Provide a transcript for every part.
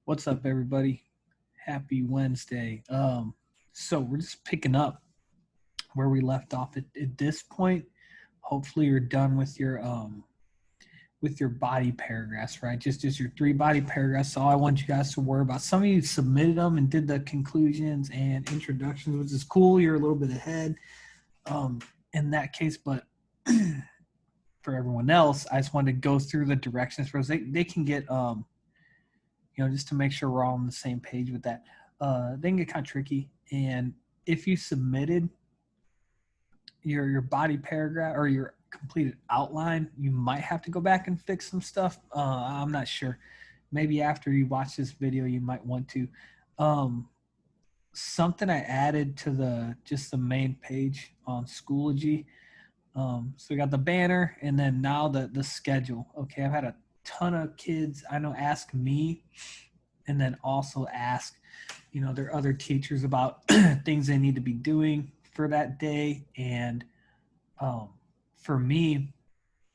What's up, everybody? Happy Wednesday. So we're just picking up where we left off at this point. Hopefully, you're done with your body paragraphs, right? Just your three body paragraphs. So I want you guys to worry about. Some of you submitted them and did the conclusions and introductions, which is cool. You're a little bit ahead in that case, but for everyone else, I just wanted to go through the directions for us. They can get just to make sure we're all on the same page with that. They can get kind of tricky. And if you submitted your body paragraph or your completed outline, you might have to go back and fix some stuff. I'm not sure. Maybe after you watch this video, you might want to. Something I added to the main page on Schoology. So we got the banner and then now the schedule. Okay, I've had a ton of kids I know ask me and then also ask their other teachers about things they need to be doing for that day. And for me,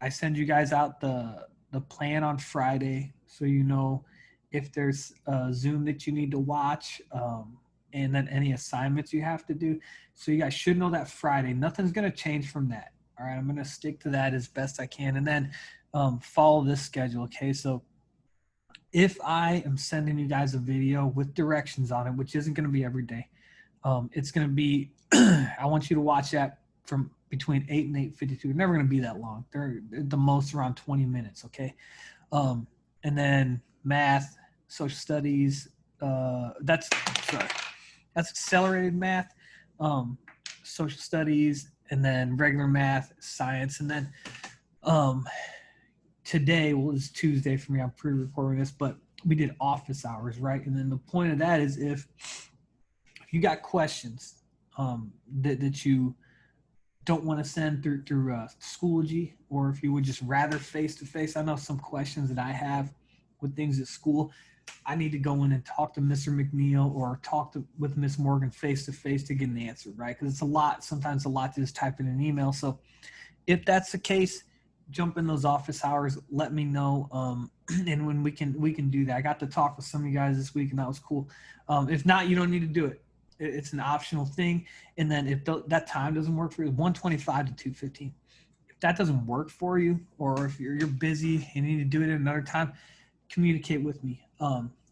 I send you guys out the plan on Friday, so if there's a Zoom that you need to watch, and then any assignments you have to do. So you guys should know that Friday. Nothing's going to change from that. All right, I'm going to stick to that as best I can, and then follow this schedule. Okay, so if I am sending you guys a video with directions on it, which isn't going to be every day, it's going to be, I want you to watch that from between 8 and 8:52. They're never going to be that long. They're the most around 20 minutes, okay? And then math, social studies, that's accelerated math, social studies, and then regular math, science, and then today was Tuesday for me. I'm pre-recording this, but we did office hours, right? And then the point of that is if you got questions that you don't want to send through Schoology, or if you would just rather face-to-face. I know some questions that I have with things at school. I need to go in and talk to Mr. McNeil or talk with Miss Morgan face-to-face to get an answer, right? Because it's sometimes a lot to just type in an email. So if that's the case, jump in those office hours, let me know, and when we can do that. I got to talk with some of you guys this week, and that was cool. If not, you don't need to do it. It's an optional thing. And then if that time doesn't work for you, 1:25 to 2:15. If that doesn't work for you, or if you're busy and you need to do it at another time, communicate with me.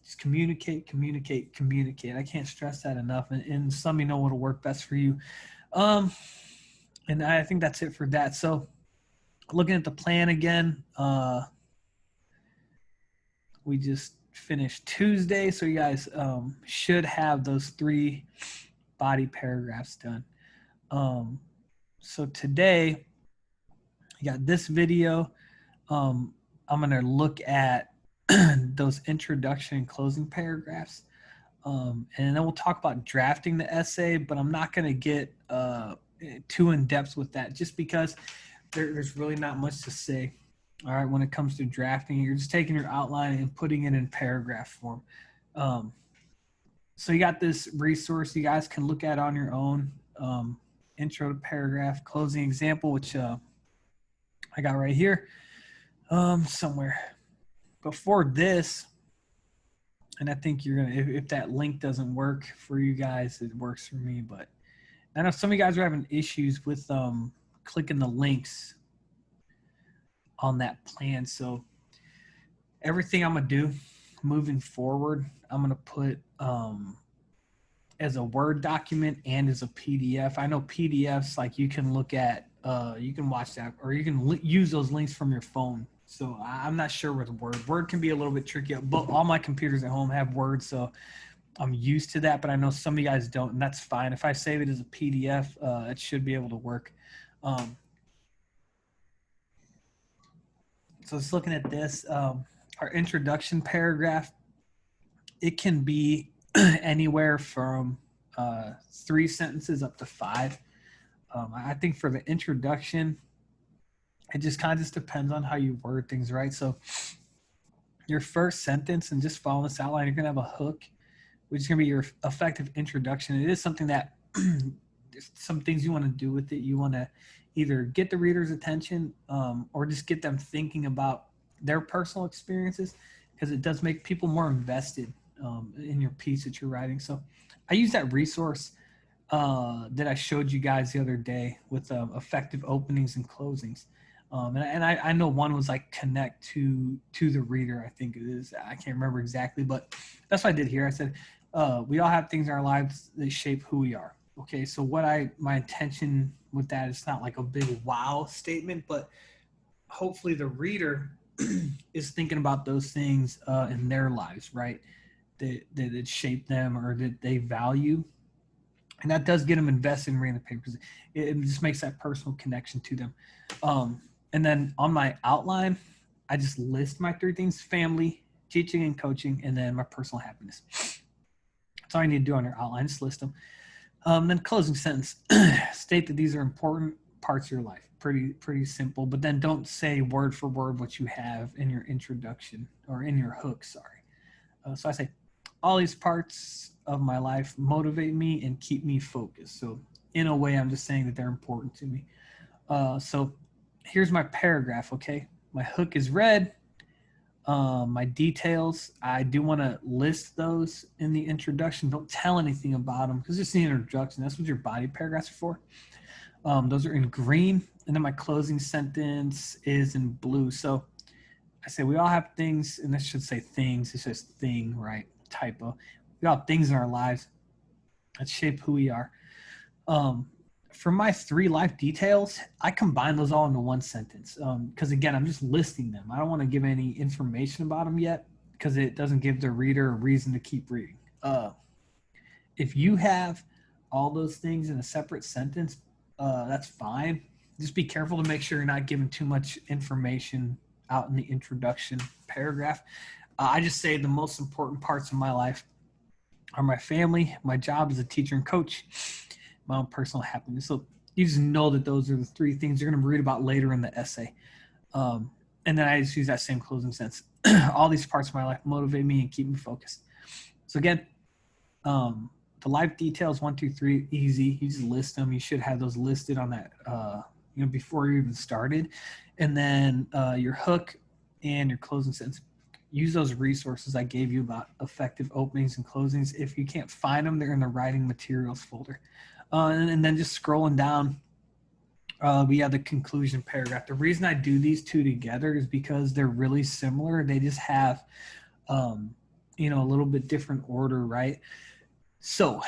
Just communicate. I can't stress that enough. And some of you know what'll work best for you. And I think that's it for that. So looking at the plan again, we just finished Tuesday, so you guys should have those three body paragraphs done. So today, you got this video. I'm going to look at those introduction and closing paragraphs. And then we'll talk about drafting the essay, but I'm not going to get too in depth with that just because there's really not much to say. All right, when it comes to drafting, you're just taking your outline and putting it in paragraph form. So you got this resource you guys can look at on your own. Intro to paragraph, closing example, which I got right here somewhere. Before this, and I think you're gonna, if that link doesn't work for you guys, it works for me. But I know some of you guys are having issues with clicking the links on that plan. So everything I'm gonna do moving forward, I'm gonna put as a Word document and as a PDF. I know PDFs, like you can look at, you can watch that, or you can use those links from your phone. So I'm not sure with Word. Word can be a little bit tricky, but all my computers at home have Word, so I'm used to that, but I know some of you guys don't, and that's fine. If I save it as a PDF, it should be able to work. So it's looking at this, our introduction paragraph, it can be anywhere from 3 sentences up to 5. I think for the introduction, it just kind of just depends on how you word things, right? So your first sentence, and just follow this outline, you're going to have a hook, which is going to be your effective introduction. It is something that there's some things you want to do with it. You want to either get the reader's attention or just get them thinking about their personal experiences, because it does make people more invested in your piece that you're writing. So I use that resource that I showed you guys the other day with effective openings and closings. And I know one was like connect to the reader. I think it is. I can't remember exactly, but that's what I did here. I said we all have things in our lives that shape who we are. Okay, so my intention with that is not like a big wow statement, but hopefully the reader is thinking about those things in their lives, right? That shape them or that they value, and that does get them invested in reading the papers. It just makes that personal connection to them. And then on my outline, I just list my three things: family, teaching and coaching, and then my personal happiness. That's all you need to do on your outline. Just list them. Then closing sentence, state that these are important parts of your life. Pretty simple, but then don't say word for word what you have in your introduction or in your hook, sorry. So I say, all these parts of my life motivate me and keep me focused. So in a way, I'm just saying that they're important to me. So here's my paragraph, okay? My hook is red. My details, I do want to list those in the introduction. Don't tell anything about them because it's the introduction. That's what your body paragraphs are for. Those are in green. And then my closing sentence is in blue. So I say we all have things, and this should say things. It's just thing, right? Typo. We all have things in our lives that shape who we are. For my 3 life details, I combine those all into one sentence because, again, I'm just listing them. I don't want to give any information about them yet because it doesn't give the reader a reason to keep reading. If you have all those things in a separate sentence, that's fine. Just be careful to make sure you're not giving too much information out in the introduction paragraph. I just say the most important parts of my life are my family, my job as a teacher and coach, my own personal happiness. So you just know that those are the 3 things you're going to read about later in the essay. And then I just use that same closing sentence. All these parts of my life motivate me and keep me focused. So again, the life details 1, 2, 3, easy. You just list them. You should have those listed on that, before you even started. And then your hook and your closing sentence. Use those resources I gave you about effective openings and closings. If you can't find them, they're in the writing materials folder. And then just scrolling down, we have the conclusion paragraph. The reason I do these 2 together is because they're really similar. They just have, a little bit different order, right? So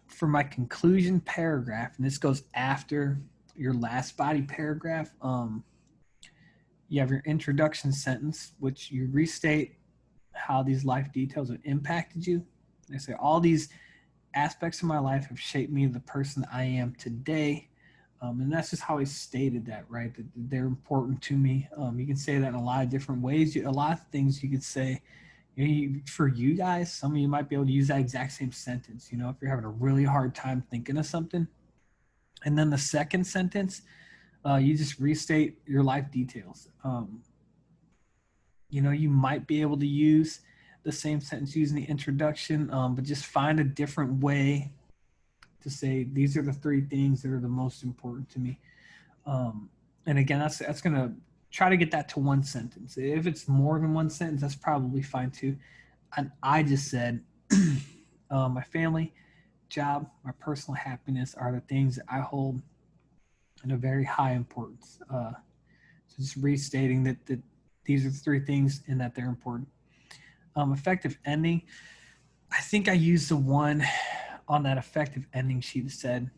for my conclusion paragraph, and this goes after your last body paragraph, you have your introduction sentence, which you restate how these life details have impacted you. They say all these aspects of my life have shaped me the person I am today. And that's just how I stated that, right? That they're important to me. You can say that in a lot of different ways. A lot of things you could say, for you guys, some of you might be able to use that exact same sentence, if you're having a really hard time thinking of something. And then the second sentence, you just restate your life details. You might be able to use the same sentence using the introduction, but just find a different way to say these are the 3 things that are the most important to me. And again, that's going to try to get that to 1 sentence. If it's more than 1 sentence, that's probably fine too. And I just said my family, job, my personal happiness are the things that I hold in a very high importance. So just restating that these are the 3 things and that they're important. Effective ending. I think I used the one on that effective ending sheet that said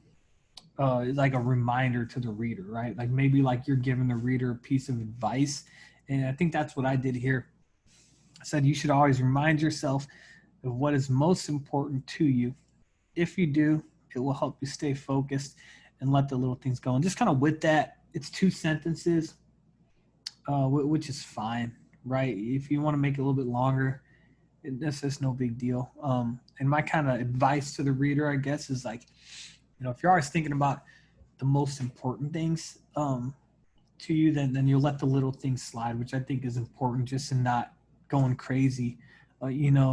like a reminder to the reader, right? Like maybe like you're giving the reader a piece of advice. And I think that's what I did here. I said you should always remind yourself of what is most important to you. If you do, it will help you stay focused and let the little things go. And just kind of with that, it's 2 sentences, which is fine, right? If you want to make it a little bit longer, that's just no big deal. And my kind of advice to the reader, I guess, is like, if you're always thinking about the most important things to you, then you'll let the little things slide, which I think is important, just in not going crazy,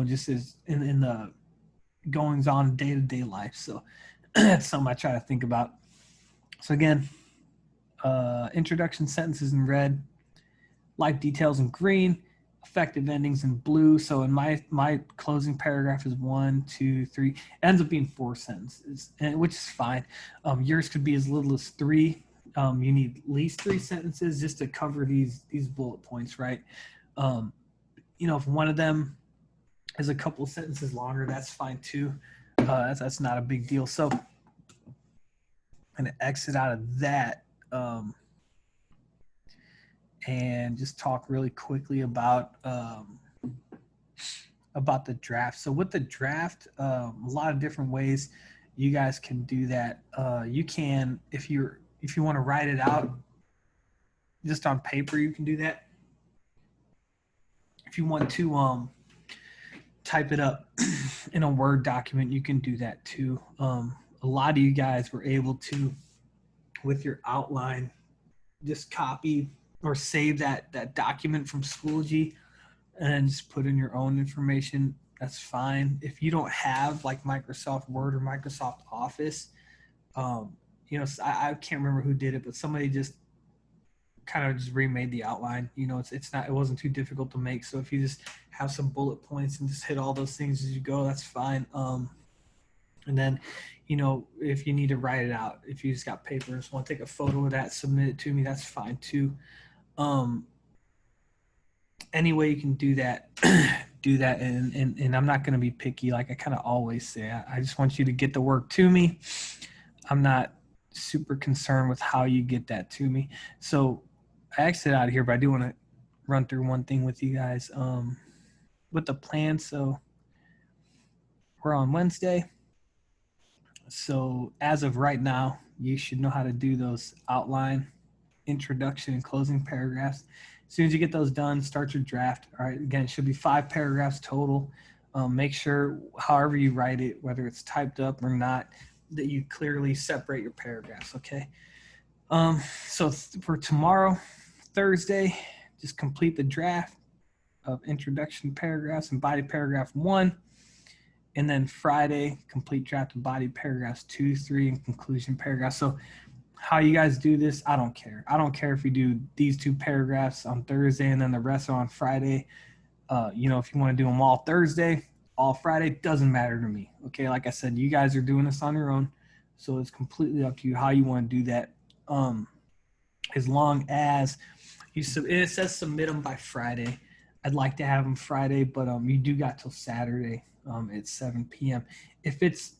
just as in the goings on day-to-day life. So that's something I try to think about. So again, introduction sentences in red, life details in green, effective endings in blue. So in my closing paragraph is 1, 2, 3. It ends up being 4 sentences, which is fine. Yours could be as little as 3. You need at least 3 sentences just to cover these bullet points, right? If one of them is a couple of sentences longer, that's fine too. That's not a big deal. So I'm gonna exit out of that. And just talk really quickly about the draft. So with the draft, a lot of different ways you guys can do that. You can, if you want to write it out just on paper, you can do that. If you want to type it up in a Word document, you can do that too. A lot of you guys were able to, with your outline, just copy or save that document from Schoology and just put in your own information. That's fine. If you don't have like Microsoft Word or Microsoft Office, I can't remember who did it, but somebody just kind of just remade the outline. It wasn't too difficult to make. So if you just have some bullet points and just hit all those things as you go, that's fine. And then, if you need to write it out, if you just got paper and just want to take a photo of that, submit it to me, that's fine too. Any way you can do that, do that. And I'm not going to be picky. Like I kind of always say, I just want you to get the work to me. I'm not super concerned with how you get that to me. So I exit out of here, but I do want to run through one thing with you guys, with the plan. So we're on Wednesday. So as of right now, you should know how to do those outline, introduction, and closing paragraphs. As soon as you get those done, start your draft. All right. Again, it should be 5 paragraphs total. Make sure, however you write it, whether it's typed up or not, that you clearly separate your paragraphs. Okay. So for tomorrow, Thursday, just complete the draft of introduction paragraphs and body paragraph 1. And then Friday, complete draft of body paragraphs 2, 3, and conclusion paragraphs. So how you guys do this, I don't care. I don't care if you do these 2 paragraphs on Thursday and then the rest are on Friday. If you want to do them all Thursday, all Friday, doesn't matter to me. Okay, like I said, you guys are doing this on your own. So it's completely up to you how you want to do that. As long as it says submit them by Friday. I'd like to have them Friday, but you do got till Saturday at 7 p.m. If it's,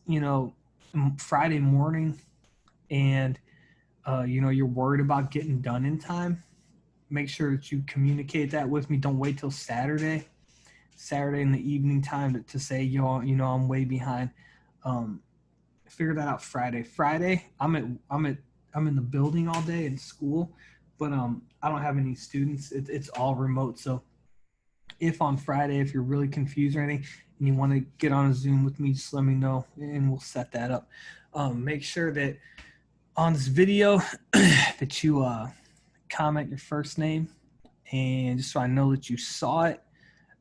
Friday morning and, you're worried about getting done in time, make sure that you communicate that with me. Don't wait till Saturday in the evening time to say, I'm way behind. Figure that out Friday. Friday, I'm in the building all day in school, but I don't have any students. It's all remote. So if on Friday, if you're really confused or anything and you want to get on a Zoom with me, just let me know and we'll set that up. Make sure that on this video that you comment your first name, and just so I know that you saw it.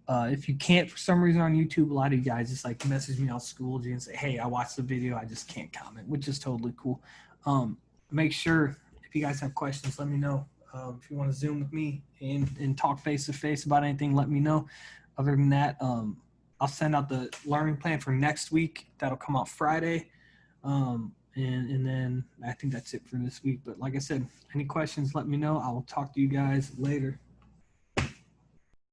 If you can't for some reason on YouTube, a lot of you guys just like message me on Schoology and say, hey, I watched the video, I just can't comment, which is totally cool. Make sure if you guys have questions, let me know. If you want to Zoom with me and talk face-to-face about anything, let me know. Other than that, I'll send out the learning plan for next week. That'll come out Friday. And then I think that's it for this week. But like I said, any questions, let me know. I will talk to you guys later.